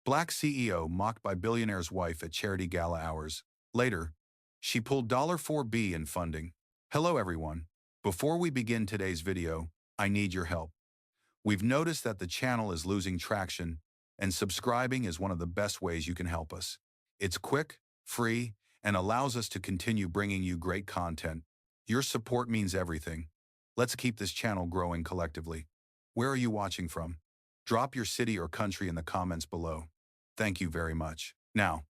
Black CEO mocked by billionaire's wife at charity gala hours. Later, she pulled $4B in funding. Hello everyone. Before we begin today's video, I need your help. We've noticed that the channel is losing traction, and subscribing is one of the best ways you can help us. It's quick, free, and allows us to continue bringing you great content. Your support means everything. Let's keep this channel growing collectively. Where are you watching from? Drop your city or country in the comments below. Thank you very much. Now,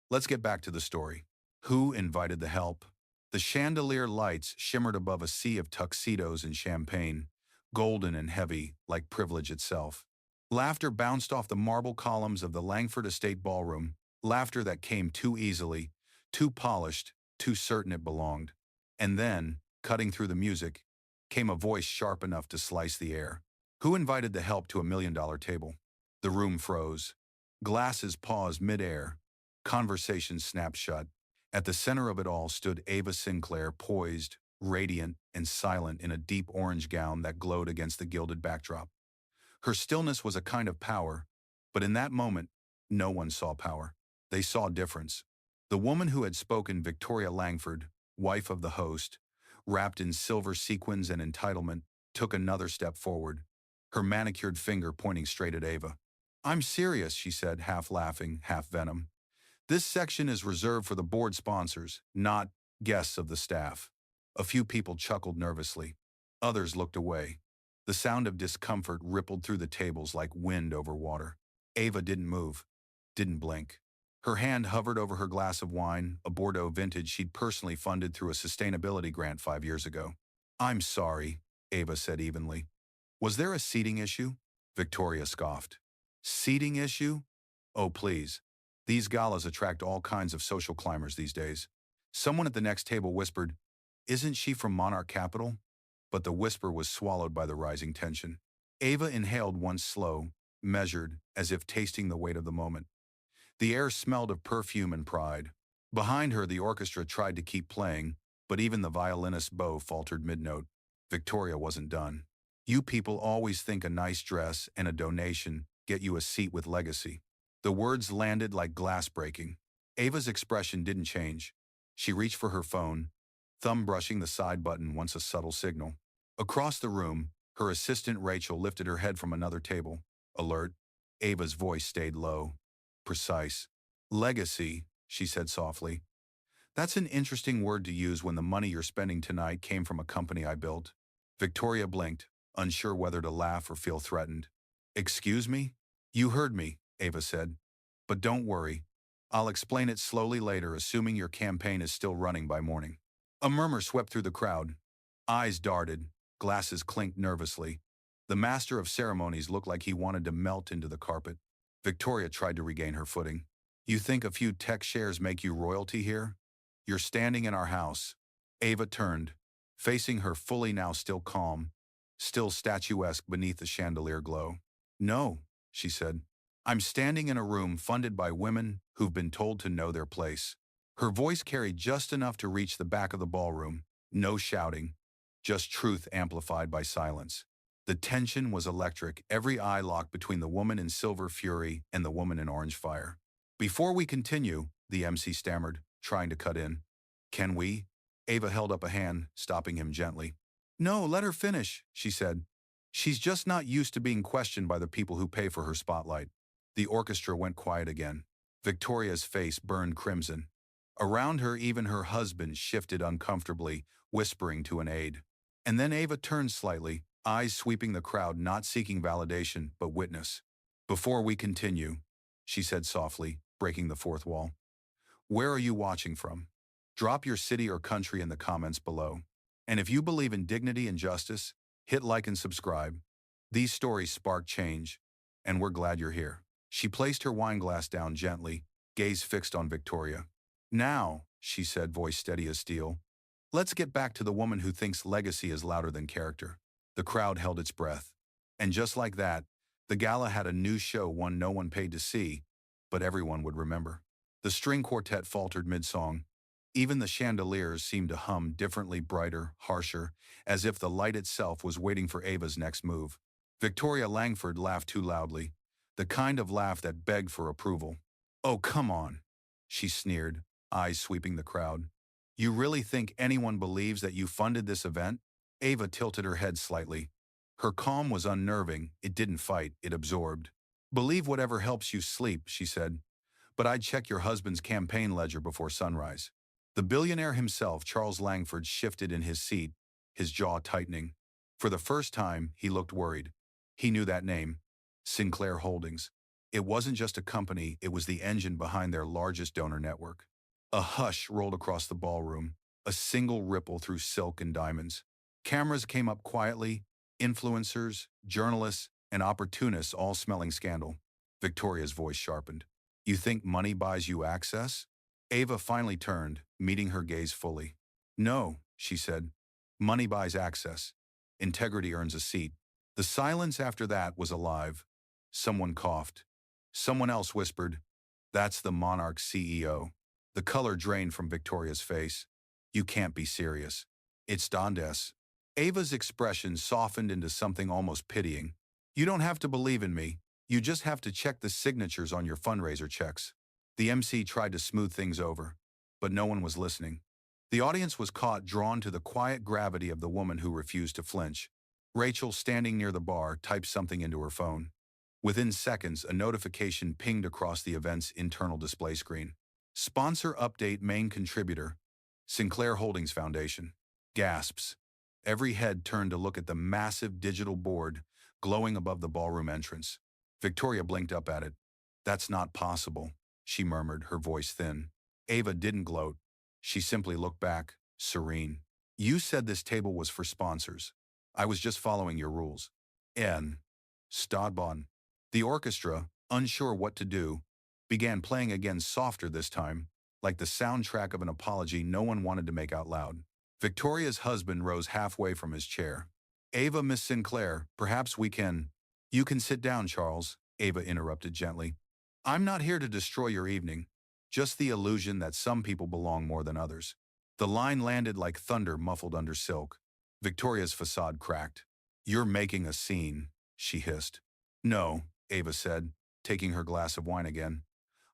let's get back to the story. Who invited the help? The chandelier lights shimmered above a sea of tuxedos and champagne, golden and heavy, like privilege itself. Laughter bounced off the marble columns of the Langford Estate ballroom, laughter that came too easily, too polished, too certain it belonged. And then, cutting through the music, came a voice sharp enough to slice the air. Who invited the help to $1 million table? The room froze. Glasses paused mid-air. Conversation snapped shut. At the center of it all stood Ava Sinclair, poised, radiant, and silent in a deep orange gown that glowed against the gilded backdrop. Her stillness was a kind of power, but in that moment, no one saw power. They saw difference. The woman who had spoken, Victoria Langford, wife of the host, wrapped in silver sequins and entitlement, took another step forward, her manicured finger pointing straight at Ava. "I'm serious," she said, half laughing, half venom. "This section is reserved for the board sponsors, not guests of the staff." A few people chuckled nervously. Others looked away. The sound of discomfort rippled through the tables like wind over water. Ava didn't move, didn't blink. Her hand hovered over her glass of wine, a Bordeaux vintage she'd personally funded through a sustainability grant 5 years ago. "I'm sorry," Ava said evenly. "Was there a seating issue?" Victoria scoffed. "Seating issue? Oh, please. These galas attract all kinds of social climbers these days." Someone at the next table whispered, "Isn't she from Monarch Capital?" But the whisper was swallowed by the rising tension. Ava inhaled once slow, measured, as if tasting the weight of the moment. The air smelled of perfume and pride. Behind her, the orchestra tried to keep playing, but even the violinist's bow faltered mid-note. Victoria wasn't done. "You people always think a nice dress and a donation get you a seat with legacy." The words landed like glass breaking. Ava's expression didn't change. She reached for her phone, thumb brushing the side button once a subtle signal. Across the room, her assistant Rachel lifted her head from another table. Alert. Ava's voice stayed low, precise. "Legacy," she said softly. "That's an interesting word to use when the money you're spending tonight came from a company I built." Victoria blinked, unsure whether to laugh or feel threatened. "Excuse me?" "You heard me," Ava said. "But don't worry. I'll explain it slowly later, assuming your campaign is still running by morning." A murmur swept through the crowd. Eyes darted, glasses clinked nervously. The master of ceremonies looked like he wanted to melt into the carpet. Victoria tried to regain her footing. "You think a few tech shares make you royalty here? You're standing in our house." Ava turned, facing her fully, now still calm, still statuesque beneath the chandelier glow. "No," she said. "I'm standing in a room funded by women who've been told to know their place." Her voice carried just enough to reach the back of the ballroom. No shouting, just truth amplified by silence. The tension was electric, every eye locked between the woman in silver fury and the woman in orange fire. "Before we continue," the MC stammered, trying to cut in. "Can we?" Ava held up a hand, stopping him gently. "No, let her finish," she said. "She's just not used to being questioned by the people who pay for her spotlight." The orchestra went quiet again. Victoria's face burned crimson. Around her, even her husband shifted uncomfortably, whispering to an aide. And then Ava turned slightly, eyes sweeping the crowd, not seeking validation, but witness. "Before we continue," she said softly, breaking the fourth wall, "where are you watching from? Drop your city or country in the comments below. And if you believe in dignity and justice, hit like and subscribe. These stories spark change, and we're glad you're here." She placed her wine glass down gently, gaze fixed on Victoria. "Now," she said, voice steady as steel, "let's get back to the woman who thinks legacy is louder than character." The crowd held its breath. And just like that, the gala had a new show, one no one paid to see, but everyone would remember. The string quartet faltered mid-song. Even the chandeliers seemed to hum differently, brighter, harsher, as if the light itself was waiting for Ava's next move. Victoria Langford laughed too loudly. the kind of laugh that begged for approval. "Oh, come on," she sneered, eyes sweeping the crowd. "You really think anyone believes that you funded this event?" Ava tilted her head slightly. Her calm was unnerving. It didn't fight, it absorbed. "Believe whatever helps you sleep," she said. "But I'd check your husband's campaign ledger before sunrise." The billionaire himself, Charles Langford, shifted in his seat, his jaw tightening. For the first time, he looked worried. He knew that name, Sinclair Holdings. It wasn't just a company, it was the engine behind their largest donor network. A hush rolled across the ballroom, a single ripple through silk and diamonds. Cameras came up quietly, influencers, journalists, and opportunists all smelling scandal. Victoria's voice sharpened. "You think money buys you access?" Ava finally turned, meeting her gaze fully. "No," she said. "Money buys access. Integrity earns a seat." The silence after that was alive. Someone coughed. Someone else whispered, "That's the monarch's CEO." The color drained from Victoria's face. "You can't be serious." "It's Dondes." Ava's expression softened into something almost pitying. "You don't have to believe in me. You just have to check the signatures on your fundraiser checks." The MC tried to smooth things over, but no one was listening. The audience was caught, drawn to the quiet gravity of the woman who refused to flinch. Rachel, standing near the bar, typed something into her phone. Within seconds, a notification pinged across the event's internal display screen. "Sponsor update, main contributor, Sinclair Holdings Foundation." Gasps. Every head turned to look at the massive digital board glowing above the ballroom entrance. Victoria blinked up at it. "That's not possible," she murmured, her voice thin. Ava didn't gloat. She simply looked back, serene. "You said this table was for sponsors. I was just following your rules." N. Stadbon. The orchestra, unsure what to do, began playing again, softer this time, like the soundtrack of an apology no one wanted to make out loud. Victoria's husband rose halfway from his chair. "Ava, Miss Sinclair, perhaps we can—" "You can sit down, Charles," Ava interrupted gently. "I'm not here to destroy your evening, just the illusion that some people belong more than others." The line landed like thunder muffled under silk. Victoria's facade cracked. "You're making a scene," she hissed. "No," Ava said, taking her glass of wine again.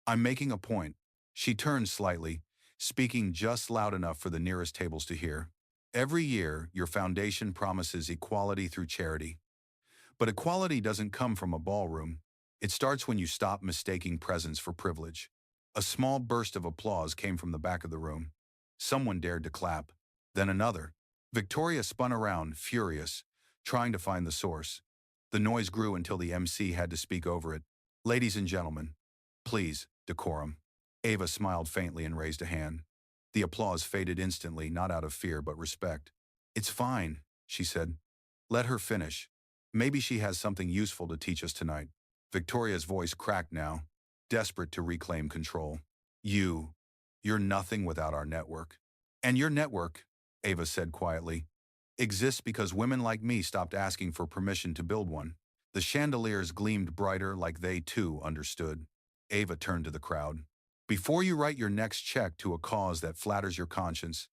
"I'm making a point." She turned slightly, speaking just loud enough for the nearest tables to hear. "Every year, your foundation promises equality through charity. But equality doesn't come from a ballroom. It starts when you stop mistaking presence for privilege." A small burst of applause came from the back of the room. Someone dared to clap. Then another. Victoria spun around, furious, trying to find the source. The noise grew until the MC had to speak over it. "Ladies and gentlemen, please, decorum." Ava smiled faintly and raised a hand. The applause faded instantly, not out of fear but respect. "It's fine," she said. "Let her finish. Maybe she has something useful to teach us tonight." Victoria's voice cracked now, desperate to reclaim control. You're nothing without our network." "And your network," Ava said quietly, "exists because women like me stopped asking for permission to build one." The chandeliers gleamed brighter, like they, too, understood. Ava turned to the crowd. "Before you write your next check to a cause that flatters your conscience,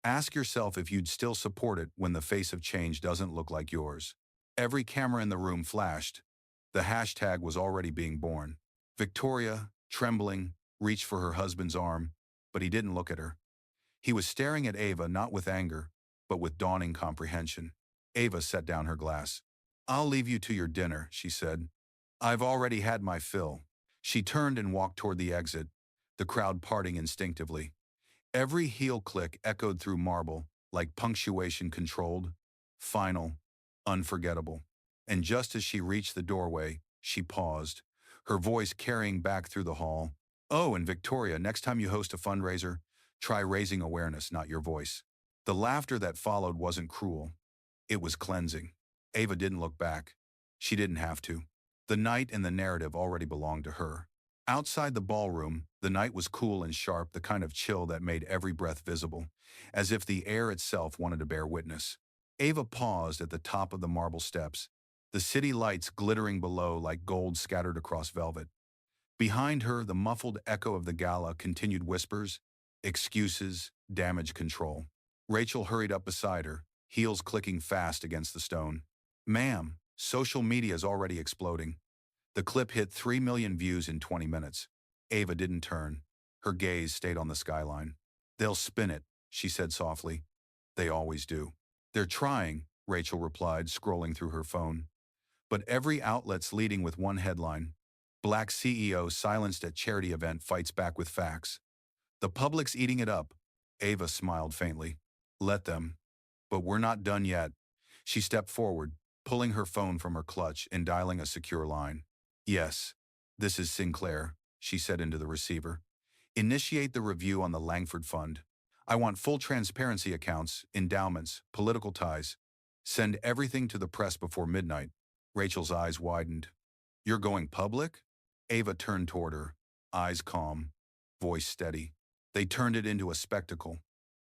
ask yourself if you'd still support it when the face of change doesn't look like yours." Every camera in the room flashed. The hashtag was already being born. Victoria, trembling, reached for her husband's arm, but he didn't look at her. He was staring at Ava, not with anger, but with dawning comprehension. Ava set down her glass. "I'll leave you to your dinner," she said. "I've already had my fill." She turned and walked toward the exit, the crowd parting instinctively. Every heel click echoed through marble, like punctuation controlled, final, unforgettable. And just as she reached the doorway, she paused, her voice carrying back through the hall. "Oh, and Victoria, next time you host a fundraiser, try raising awareness, not your voice." The laughter that followed wasn't cruel. It was cleansing. Ava didn't look back. She didn't have to. The night and the narrative already belonged to her. Outside the ballroom, the night was cool and sharp, the kind of chill that made every breath visible, as if the air itself wanted to bear witness. Ava paused at the top of the marble steps, the city lights glittering below like gold scattered across velvet. Behind her, the muffled echo of the gala continued whispers, excuses, damage control. Rachel hurried up beside her, heels clicking fast against the stone. "Ma'am, social media is already exploding. The clip hit 3 million views in 20 minutes. Ava didn't turn. Her gaze stayed on the skyline. They'll spin it, she said softly. They always do. They're trying, Rachel replied, scrolling through her phone. But every outlet's leading with one headline. Black CEO silenced at charity event fights back with facts. The public's eating it up. Ava smiled faintly. Let them. But we're not done yet. She stepped forward, pulling her phone from her clutch and dialing a secure line. Yes, this is Sinclair, she said into the receiver. Initiate the review on the Langford Fund. I want full transparency accounts, endowments, political ties. Send everything to the press before midnight. Rachel's eyes widened. You're going public? Ava turned toward her, eyes calm, voice steady. They turned it into a spectacle.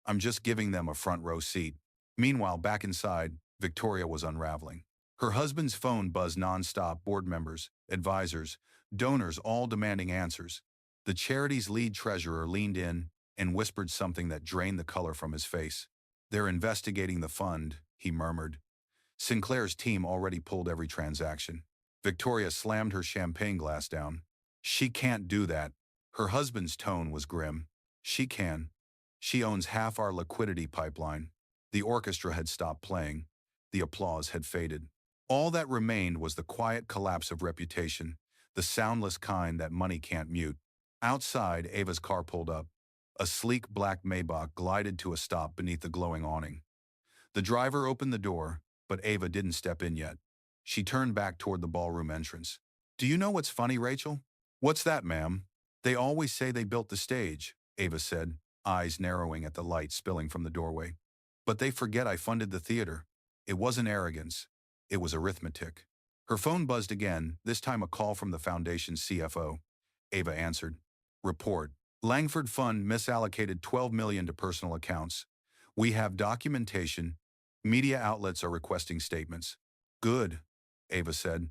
I'm just giving them a front row seat. Meanwhile, back inside, Victoria was unraveling. Her husband's phone buzzed nonstop, board members, advisors, donors all demanding answers. The charity's lead treasurer leaned in and whispered something that drained the color from his face. They're investigating the fund, he murmured. Sinclair's team already pulled every transaction. Victoria slammed her champagne glass down. She can't do that. Her husband's tone was grim. She can. She owns half our liquidity pipeline. The orchestra had stopped playing. The applause had faded. All that remained was the quiet collapse of reputation, the soundless kind that money can't mute. Outside, Ava's car pulled up. A sleek black Maybach glided to a stop beneath the glowing awning. The driver opened the door, but Ava didn't step in yet. She turned back toward the ballroom entrance. Do you know what's funny, Rachel? What's that, ma'am? They always say they built the stage, Ava said, eyes narrowing at the light spilling from the doorway. But they forget I funded the theater. It wasn't arrogance. It was arithmetic. Her phone buzzed again, this time a call from the foundation's CFO. Ava answered. Report. Langford Fund misallocated $12 million to personal accounts. We have documentation. Media outlets are requesting statements. Good, Ava said.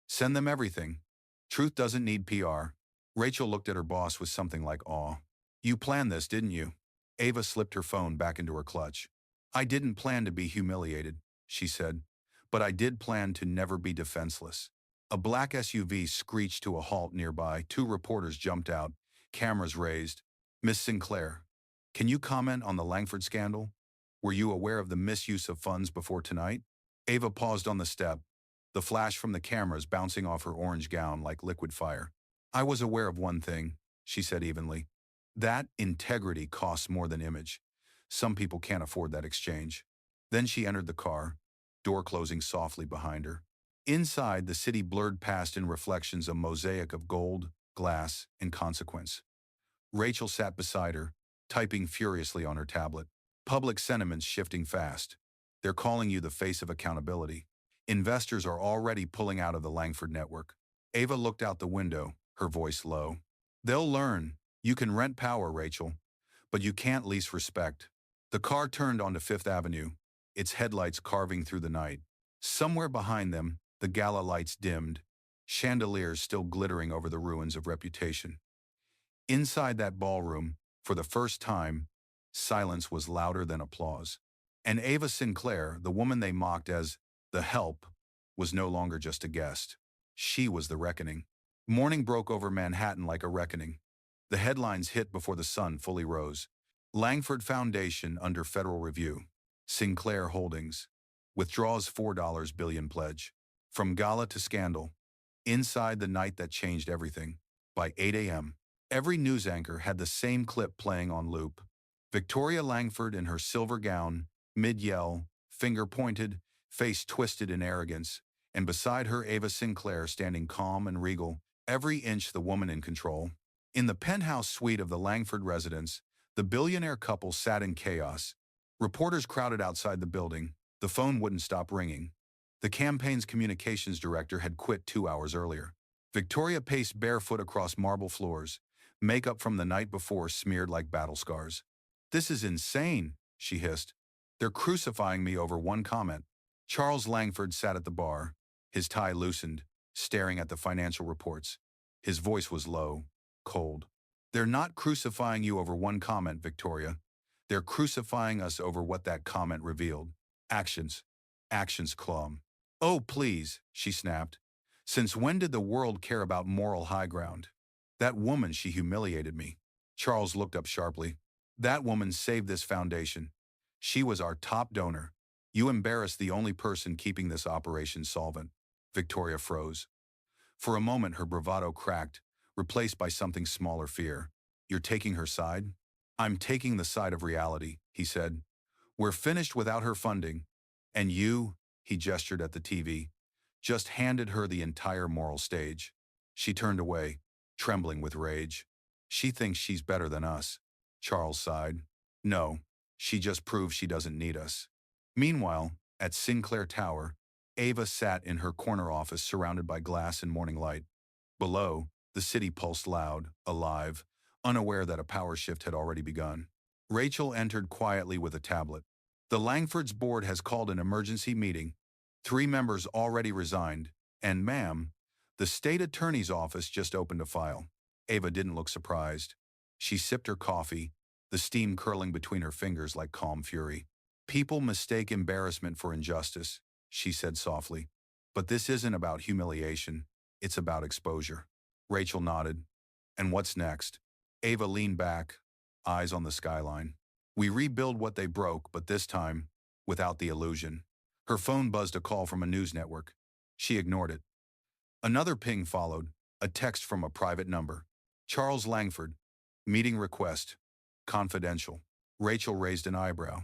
Send them everything. Truth doesn't need PR. Rachel looked at her boss with something like awe. You planned this, didn't you? Ava slipped her phone back into her clutch. I didn't plan to be humiliated, she said, but I did plan to never be defenseless. A black SUV screeched to a halt nearby. Two reporters jumped out, cameras raised. Miss Sinclair, can you comment on the Langford scandal? Were you aware of the misuse of funds before tonight? Ava paused on the step, the flash from the cameras bouncing off her orange gown like liquid fire. I was aware of one thing, she said evenly. That integrity costs more than image. Some people can't afford that exchange. Then she entered the car, door closing softly behind her. Inside, the city blurred past in reflections a mosaic of gold, glass, and consequence. Rachel sat beside her, typing furiously on her tablet. Public sentiment's shifting fast. They're calling you the face of accountability. Investors are already pulling out of the Langford network. Ava looked out the window, her voice low. They'll learn. You can rent power, Rachel, but you can't lease respect. The car turned onto Fifth Avenue, its headlights carving through the night. Somewhere behind them, the Gala lights dimmed, chandeliers still glittering over the ruins of reputation. Inside that ballroom, for the first time, silence was louder than applause. And Ava Sinclair, the woman they mocked as the help, was no longer just a guest. She was the reckoning. Morning broke over Manhattan like a reckoning. The headlines hit before the sun fully rose. Langford Foundation under federal review. Sinclair Holdings. Withdraws $4 billion pledge. From Gala to scandal. Inside the night that changed everything. By 8 a.m., every news anchor had the same clip playing on loop. Victoria Langford in her silver gown, mid-yell, finger pointed, face twisted in arrogance, and beside her Ava Sinclair standing calm and regal, every inch the woman in control. In the penthouse suite of the Langford residence, the billionaire couple sat in chaos. Reporters crowded outside the building. The phone wouldn't stop ringing. The campaign's communications director had quit 2 hours earlier. Victoria paced barefoot across marble floors, makeup from the night before smeared like battle scars. This is insane, she hissed. They're crucifying me over one comment. Charles Langford sat at the bar, his tie loosened, staring at the financial reports. His voice was low, cold. They're not crucifying you over one comment, Victoria. They're crucifying us over what that comment revealed. Actions. Actions, Clom. Oh, please, she snapped. Since when did the world care about moral high ground? That woman, she humiliated me. Charles looked up sharply. That woman saved this foundation. She was our top donor. You embarrassed the only person keeping this operation solvent. Victoria froze. For a moment her bravado cracked, replaced by something smaller fear. You're taking her side? I'm taking the side of reality, he said. We're finished without her funding. And you, he gestured at the TV, just handed her the entire moral stage. She turned away, trembling with rage. She thinks she's better than us. Charles sighed. No, she just proves she doesn't need us. Meanwhile, at Sinclair Tower, Ava sat in her corner office surrounded by glass and morning light. Below, the city pulsed loud, alive, unaware that a power shift had already begun. Rachel entered quietly with a tablet. The Langford's board has called an emergency meeting. 3 members already resigned, and ma'am, the state attorney's office just opened a file. Ava didn't look surprised. She sipped her coffee, the steam curling between her fingers like calm fury. People mistake embarrassment for injustice, she said softly. But this isn't about humiliation, it's about exposure. Rachel nodded. And what's next? Ava leaned back, eyes on the skyline. We rebuild what they broke, but this time, without the illusion. Her phone buzzed a call from a news network. She ignored it. Another ping followed, a text from a private number. Charles Langford. Meeting request. Confidential. Rachel raised an eyebrow.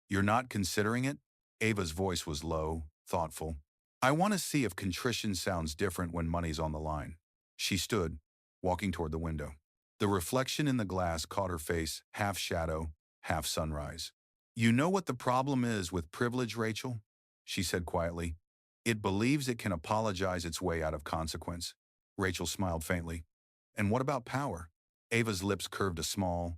You're not considering it? Ava's voice was low, thoughtful. I want to see if contrition sounds different when money's on the line. She stood, walking toward the window. The reflection in the glass caught her face, half shadow, half sunrise. You know what the problem is with privilege, Rachel? She said quietly. It believes it can apologize its way out of consequence. Rachel smiled faintly. And what about power? Ava's lips curved a small,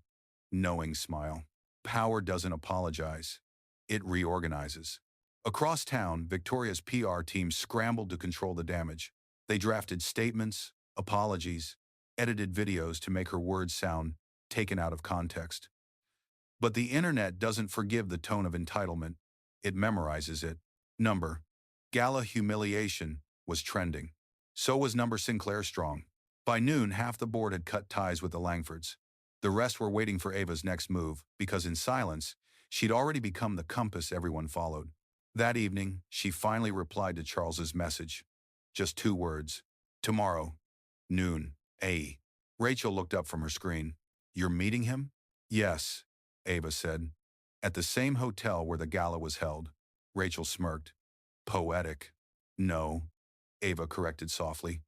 knowing smile. Power doesn't apologize. It reorganizes. Across town, Victoria's PR team scrambled to control the damage. They drafted statements, apologies, edited videos to make her words sound taken out of context. But the internet doesn't forgive the tone of entitlement. It memorizes it. Number. Gala humiliation was trending. So was number Sinclair strong. By noon, half the board had cut ties with the Langfords. The rest were waiting for Ava's next move, because in silence, she'd already become the compass everyone followed. That evening, she finally replied to Charles's message. Just 2 words. Tomorrow. Noon. A. Rachel looked up from her screen. You're meeting him? Yes, Ava said. At the same hotel where the gala was held. Rachel smirked. Poetic. No, Ava corrected softly.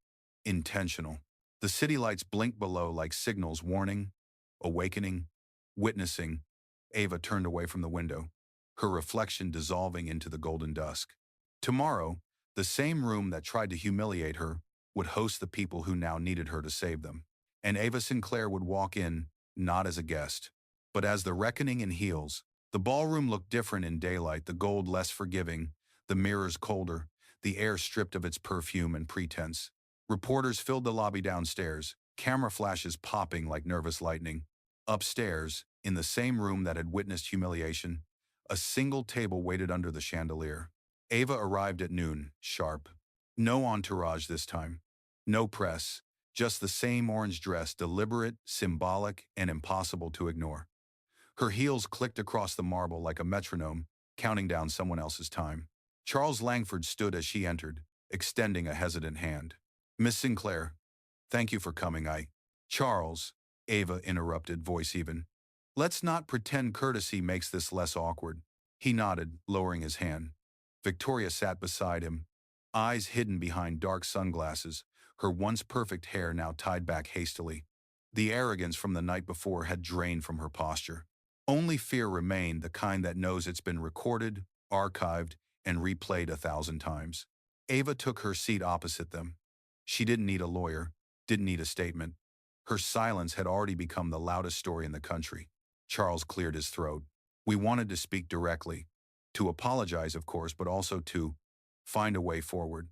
Intentional. The city lights blinked below like signals warning, awakening, witnessing. Ava turned away from the window, her reflection dissolving into the golden dusk. Tomorrow, the same room that tried to humiliate her would host the people who now needed her to save them. And Ava Sinclair would walk in, not as a guest, but as the reckoning in heels. The ballroom looked different in daylight, the gold less forgiving, the mirrors colder, the air stripped of its perfume and pretense. Reporters filled the lobby downstairs, camera flashes popping like nervous lightning. Upstairs, in the same room that had witnessed humiliation, a single table waited under the chandelier. Ava arrived at noon, sharp. No entourage this time. No press, just the same orange dress, deliberate, symbolic, and impossible to ignore. Her heels clicked across the marble like a metronome, counting down someone else's time. Charles Langford stood as she entered, extending a hesitant hand. Miss Sinclair, thank you for coming. Charles, Ava interrupted, voice even. Let's not pretend courtesy makes this less awkward. He nodded, lowering his hand. Victoria sat beside him, eyes hidden behind dark sunglasses, her once perfect hair now tied back hastily. The arrogance from the night before had drained from her posture. Only fear remained, the kind that knows it's been recorded, archived, and replayed 1,000 times. Ava took her seat opposite them. She didn't need a lawyer, didn't need a statement. Her silence had already become the loudest story in the country. Charles cleared his throat. We wanted to speak directly. To apologize, of course, but also to find a way forward.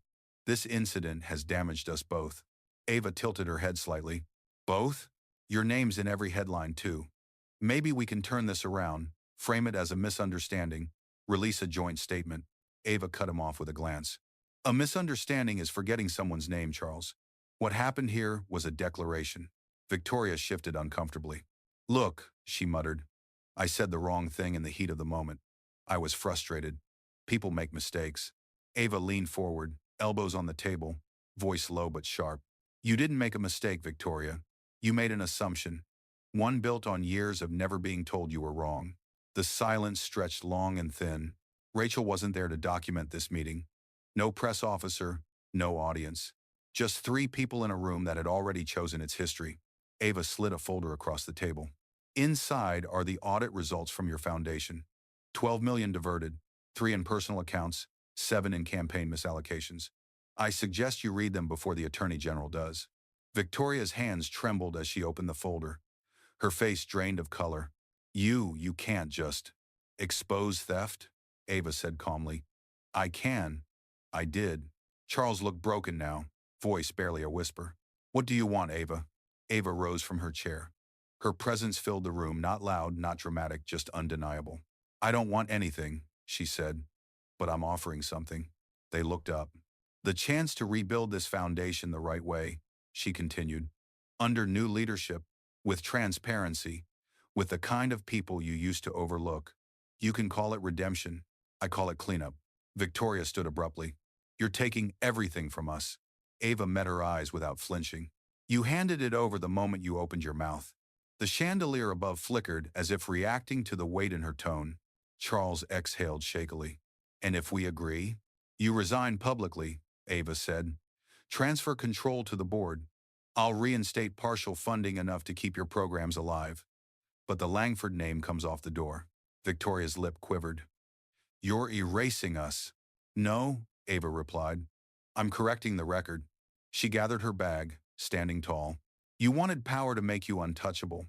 This incident has damaged us both. Ava tilted her head slightly. Both? Your name's in every headline, too. Maybe we can turn this around, frame it as a misunderstanding, release a joint statement. Ava cut him off with a glance. A misunderstanding is forgetting someone's name, Charles. What happened here was a declaration. Victoria shifted uncomfortably. Look, she muttered. I said the wrong thing in the heat of the moment. I was frustrated. People make mistakes. Ava leaned forward, elbows on the table, voice low but sharp. You didn't make a mistake, Victoria. You made an assumption. One built on years of never being told you were wrong. The silence stretched long and thin. Rachel wasn't there to document this meeting. No press officer, no audience. Just three people in a room that had already chosen its history. Ava slid a folder across the table. Inside are the audit results from your foundation. 12 million diverted, 3 in personal accounts, 7 in campaign misallocations. I suggest you read them before the Attorney General does. Victoria's hands trembled as she opened the folder. Her face drained of color. You can't just expose theft, Ava said calmly. I can. I did. Charles looked broken now, voice barely a whisper. What do you want, Ava? Ava rose from her chair. Her presence filled the room, not loud, not dramatic, just undeniable. I don't want anything, she said, but I'm offering something. They looked up. The chance to rebuild this foundation the right way, she continued. Under new leadership, with transparency, with the kind of people you used to overlook. You can call it redemption. I call it cleanup. Victoria stood abruptly. You're taking everything from us. Ava met her eyes without flinching. You handed it over the moment you opened your mouth. The chandelier above flickered as if reacting to the weight in her tone. Charles exhaled shakily. And if we agree? You resign publicly, Ava said. Transfer control to the board. I'll reinstate partial funding enough to keep your programs alive. But the Langford name comes off the door. Victoria's lip quivered. You're erasing us. No, Ava replied. I'm correcting the record. She gathered her bag, standing tall. You wanted power to make you untouchable.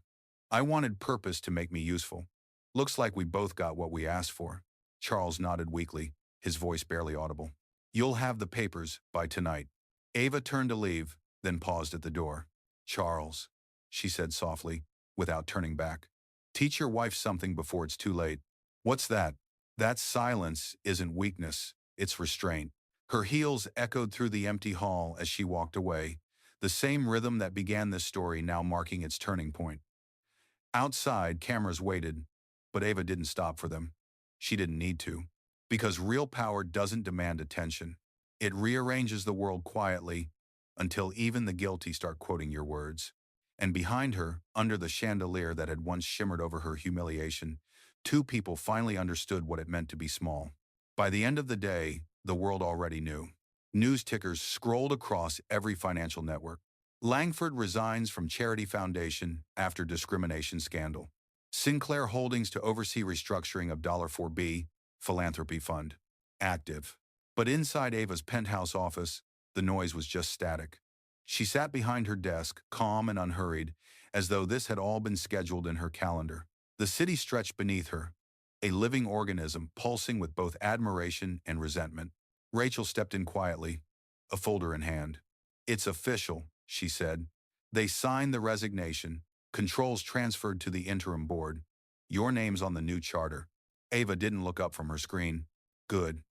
I wanted purpose to make me useful. Looks like we both got what we asked for. Charles nodded weakly, his voice barely audible. You'll have the papers by tonight. Ava turned to leave, then paused at the door. Charles, she said softly, without turning back. Teach your wife something before it's too late. What's that? That silence isn't weakness, it's restraint. Her heels echoed through the empty hall as she walked away, the same rhythm that began this story now marking its turning point. Outside, cameras waited, but Ava didn't stop for them. She didn't need to, because real power doesn't demand attention. It rearranges the world quietly until even the guilty start quoting your words. And behind her, under the chandelier that had once shimmered over her humiliation, two people finally understood what it meant to be small. By the end of the day, the world already knew. News tickers scrolled across every financial network. Langford resigns from Charity Foundation after discrimination scandal. Sinclair Holdings to oversee restructuring of $4B philanthropy fund. Active. But inside Ava's penthouse office, the noise was just static. She sat behind her desk, calm and unhurried, as though this had all been scheduled in her calendar. The city stretched beneath her, a living organism pulsing with both admiration and resentment. Rachel stepped in quietly, a folder in hand. It's official, she said. They signed the resignation, controls transferred to the interim board. Your name's on the new charter. Ava didn't look up from her screen. Good.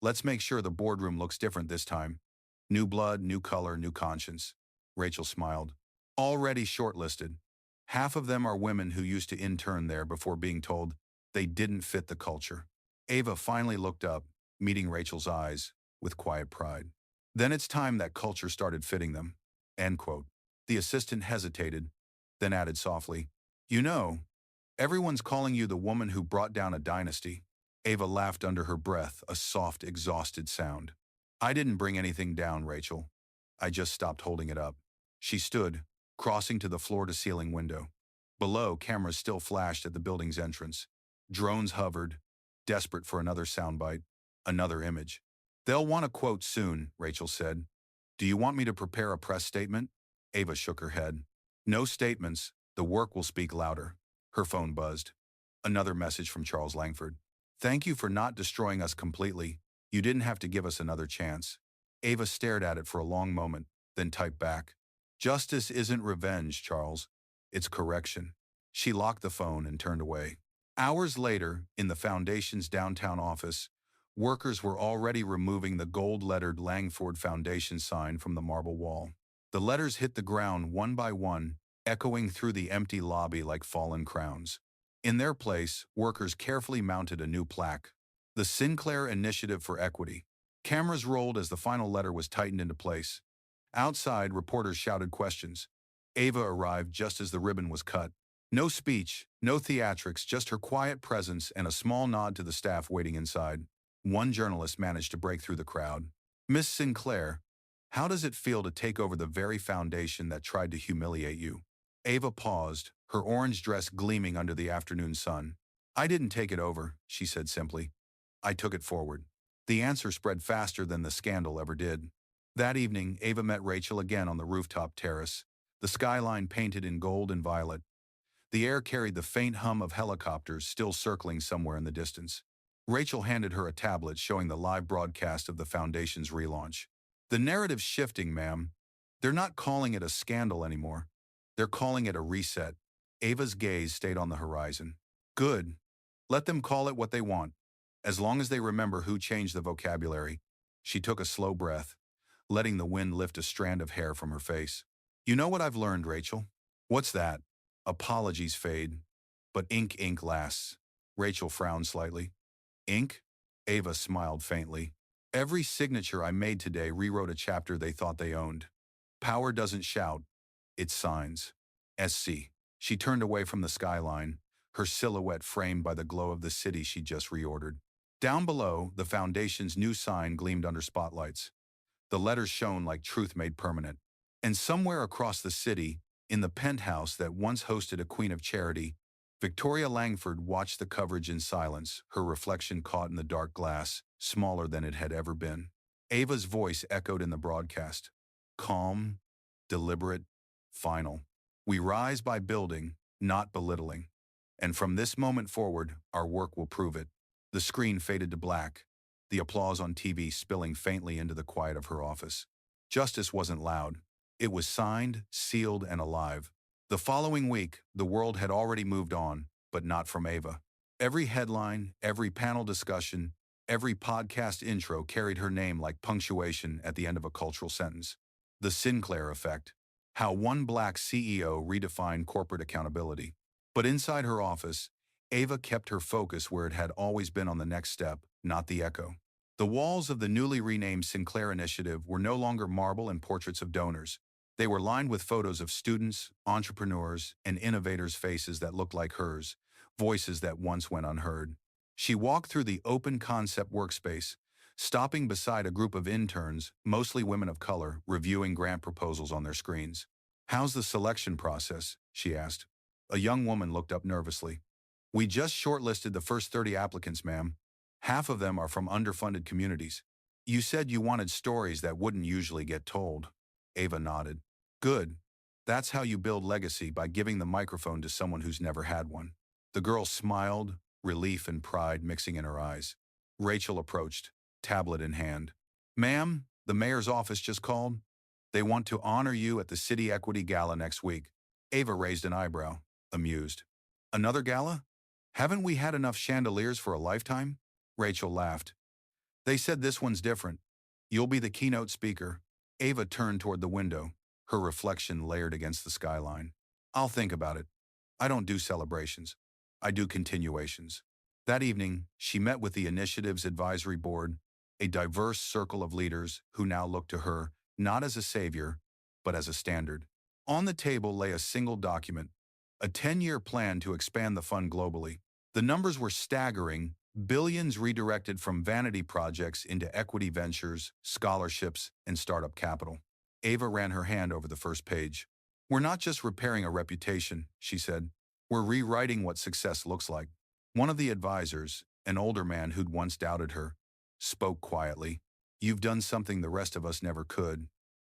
Let's make sure the boardroom looks different this time. New blood, new color, new conscience. Rachel smiled. Already shortlisted. Half of them are women who used to intern there before being told they didn't fit the culture. Ava finally looked up, meeting Rachel's eyes, with quiet pride. Then it's time that culture started fitting them. End quote. The assistant hesitated, then added softly, You know, everyone's calling you the woman who brought down a dynasty. Ava laughed under her breath, a soft, exhausted sound. I didn't bring anything down, Rachel. I just stopped holding it up. She stood, crossing to the floor-to-ceiling window. Below, cameras still flashed at the building's entrance. Drones hovered, desperate for another soundbite, another image. They'll want a quote soon, Rachel said. Do you want me to prepare a press statement? Ava shook her head. No statements, the work will speak louder. Her phone buzzed. Another message from Charles Langford. Thank you for not destroying us completely. You didn't have to give us another chance. Ava stared at it for a long moment, then typed back. Justice isn't revenge, Charles. It's correction. She locked the phone and turned away. Hours later, in the Foundation's downtown office, Workers were already removing the gold-lettered Langford Foundation sign from the marble wall. The letters hit the ground one by one, echoing through the empty lobby like fallen crowns. In their place, workers carefully mounted a new plaque. The Sinclair Initiative for Equity. Cameras rolled as the final letter was tightened into place. Outside, reporters shouted questions. Ava arrived just as the ribbon was cut. No speech, no theatrics, just her quiet presence and a small nod to the staff waiting inside. One journalist managed to break through the crowd. "Miss Sinclair, how does it feel to take over the very foundation that tried to humiliate you?" Ava paused, her orange dress gleaming under the afternoon sun. "I didn't take it over," she said simply. "I took it forward." The answer spread faster than the scandal ever did. That evening, Ava met Rachel again on the rooftop terrace, the skyline painted in gold and violet. The air carried the faint hum of helicopters still circling somewhere in the distance. Rachel handed her a tablet showing the live broadcast of the foundation's relaunch. "The narrative's shifting, ma'am. They're not calling it a scandal anymore. They're calling it a reset." Ava's gaze stayed on the horizon. "Good. Let them call it what they want, as long as they remember who changed the vocabulary." She took a slow breath, letting the wind lift a strand of hair from her face. "You know what I've learned, Rachel?" "What's that?" "Apologies fade, but ink lasts." Rachel frowned slightly. "Ink?" Ava smiled faintly. "Every signature I made today rewrote a chapter they thought they owned. Power doesn't shout, it signs. SC." She turned away from the skyline, her silhouette framed by the glow of the city she'd just reordered. Down below, the foundation's new sign gleamed under spotlights. The letters shone like truth made permanent. And somewhere across the city, in the penthouse that once hosted a queen of charity, Victoria Langford watched the coverage in silence, her reflection caught in the dark glass, smaller than it had ever been. Ava's voice echoed in the broadcast. Calm, deliberate, final. "We rise by building, not belittling. And from this moment forward, our work will prove it." The screen faded to black, the applause on TV spilling faintly into the quiet of her office. Justice wasn't loud. It was signed, sealed, and alive. The following week, the world had already moved on, but not from Ava. Every headline, every panel discussion, every podcast intro carried her name like punctuation at the end of a cultural sentence. The Sinclair effect. How one black CEO redefined corporate accountability. But inside her office, Ava kept her focus where it had always been, on the next step, not the echo. The walls of the newly renamed Sinclair Initiative were no longer marble and portraits of donors. They were lined with photos of students, entrepreneurs, and innovators' faces that looked like hers, voices that once went unheard. She walked through the open concept workspace, stopping beside a group of interns, mostly women of color, reviewing grant proposals on their screens. "How's the selection process?" she asked. A young woman looked up nervously. "We just shortlisted the first 30 applicants, ma'am. Half of them are from underfunded communities. You said you wanted stories that wouldn't usually get told." Ava nodded. "Good. That's how you build legacy, by giving the microphone to someone who's never had one." The girl smiled, relief and pride mixing in her eyes. Rachel approached, tablet in hand. "Ma'am, the mayor's office just called. They want to honor you at the City Equity Gala next week." Ava raised an eyebrow, amused. "Another gala? Haven't we had enough chandeliers for a lifetime?" Rachel laughed. "They said this one's different. You'll be the keynote speaker." Ava turned toward the window, her reflection layered against the skyline. "I'll think about it. I don't do celebrations. I do continuations." That evening, she met with the initiative's advisory board, a diverse circle of leaders who now looked to her not as a savior, but as a standard. On the table lay a single document, a 10-year plan to expand the fund globally. The numbers were staggering, billions redirected from vanity projects into equity ventures, scholarships, and startup capital. Ava ran her hand over the first page. "We're not just repairing a reputation," she said. "We're rewriting what success looks like." One of the advisors, an older man who'd once doubted her, spoke quietly. "You've done something the rest of us never could.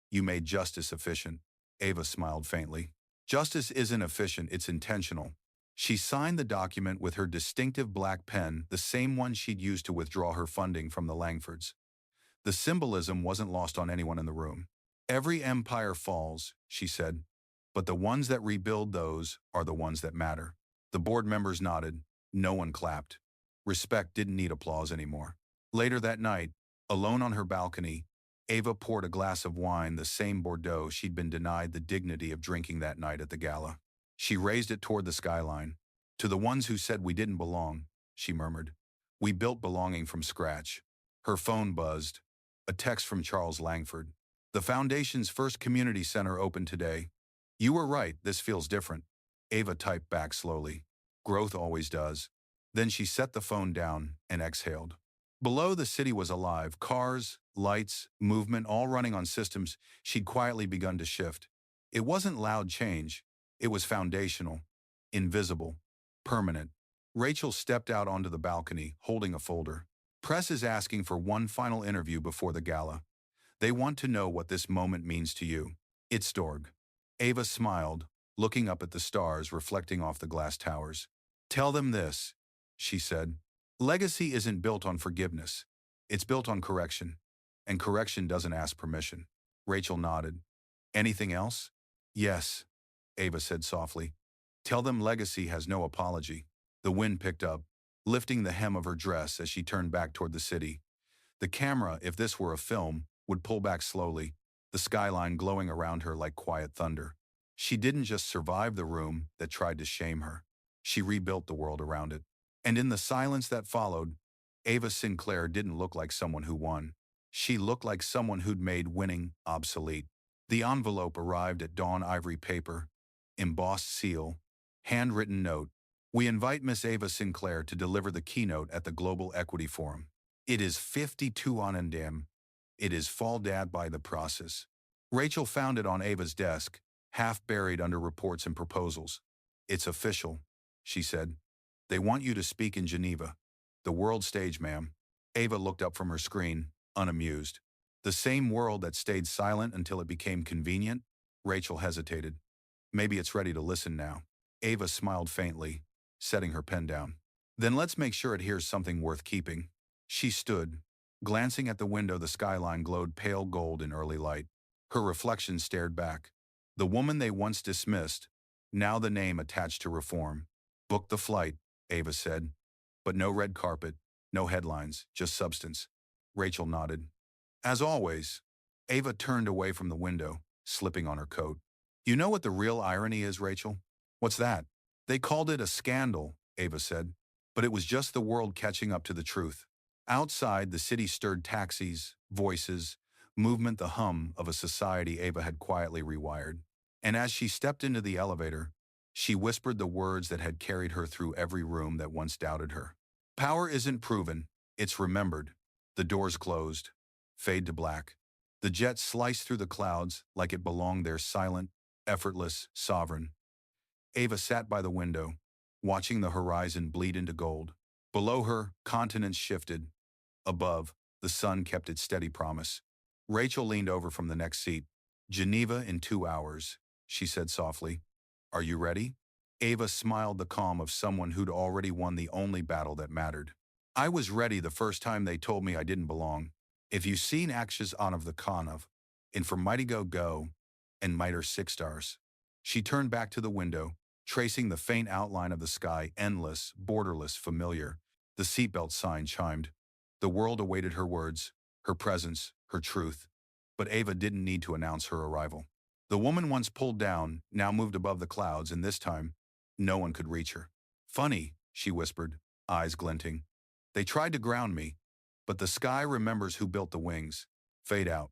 You made justice efficient." Ava smiled faintly. "Justice isn't efficient, it's intentional." She signed the document with her distinctive black pen, the same one she'd used to withdraw her funding from the Langfords. The symbolism wasn't lost on anyone in the room. "Every empire falls," she said, "but the ones that rebuild those are the ones that matter." The board members nodded. No one clapped. Respect didn't need applause anymore. Later that night, alone on her balcony, Ava poured a glass of wine, the same Bordeaux she'd been denied the dignity of drinking that night at the gala. She raised it toward the skyline. To the ones who said we didn't belong, she murmured. We built belonging from scratch. Her phone buzzed. A text from Charles Langford. The Foundation's first community center opened today. You were right, this feels different. Ava typed back slowly. Growth always does. Then she set the phone down and exhaled. Below, the city was alive. Cars, lights, movement, all running on systems she'd quietly begun to shift. It wasn't loud change. It was foundational, invisible, permanent. Rachel stepped out onto the balcony, holding a folder. Press is asking for one final interview before the gala. They want to know what this moment means to you. It's Storg. Ava smiled, looking up at the stars reflecting off the glass towers. Tell them this, she said. Legacy isn't built on forgiveness. It's built on correction. And correction doesn't ask permission. Rachel nodded. Anything else? Yes, Ava said softly. Tell them legacy has no apology. The wind picked up, lifting the hem of her dress as she turned back toward the city. The camera, if this were a film, would pull back slowly, the skyline glowing around her like quiet thunder. She didn't just survive the room that tried to shame her. She rebuilt the world around it. And in the silence that followed, Ava Sinclair didn't look like someone who won. She looked like someone who'd made winning obsolete. The envelope arrived at dawn, ivory paper, embossed seal, handwritten note. We invite Miss Ava Sinclair to deliver the keynote at the Global Equity Forum. It is 52 on and dim. It is fall dad by the process. Rachel found it on Ava's desk, half buried under reports and proposals. It's official, she said. They want you to speak in Geneva. The world stage, ma'am. Ava looked up from her screen, unamused. The same world that stayed silent until it became convenient? Rachel hesitated. Maybe it's ready to listen now. Ava smiled faintly, setting her pen down. Then let's make sure it hears something worth keeping. She stood, glancing at the window. The skyline glowed pale gold in early light. Her reflection stared back. The woman they once dismissed, now the name attached to reform. Book the flight, Ava said. But no red carpet, no headlines, just substance. Rachel nodded. As always, Ava turned away from the window, slipping on her coat. You know what the real irony is, Rachel? What's that? They called it a scandal, Ava said. But it was just the world catching up to the truth. Outside, the city stirred taxis, voices, movement, the hum of a society Ava had quietly rewired. And as she stepped into the elevator, she whispered the words that had carried her through every room that once doubted her. Power isn't proven, it's remembered. The doors closed. Fade to black. The jet sliced through the clouds like it belonged there, silent, effortless, sovereign. Ava sat by the window, watching the horizon bleed into gold. Below her, continents shifted. Above, the sun kept its steady promise. Rachel leaned over from the next seat. Geneva in 2 hours, she said softly. Are you ready? Ava smiled, the calm of someone who'd already won the only battle that mattered. I was ready the first time they told me I didn't belong. If you seen actions on of the con of, in for mighty go, and miter 6 stars. She turned back to the window, tracing the faint outline of the sky, endless, borderless, familiar. The seatbelt sign chimed. The world awaited her words, her presence, her truth. But Ava didn't need to announce her arrival. The woman once pulled down, now moved above the clouds, and this time, no one could reach her. Funny, she whispered, eyes glinting. They tried to ground me, but the sky remembers who built the wings. Fade out.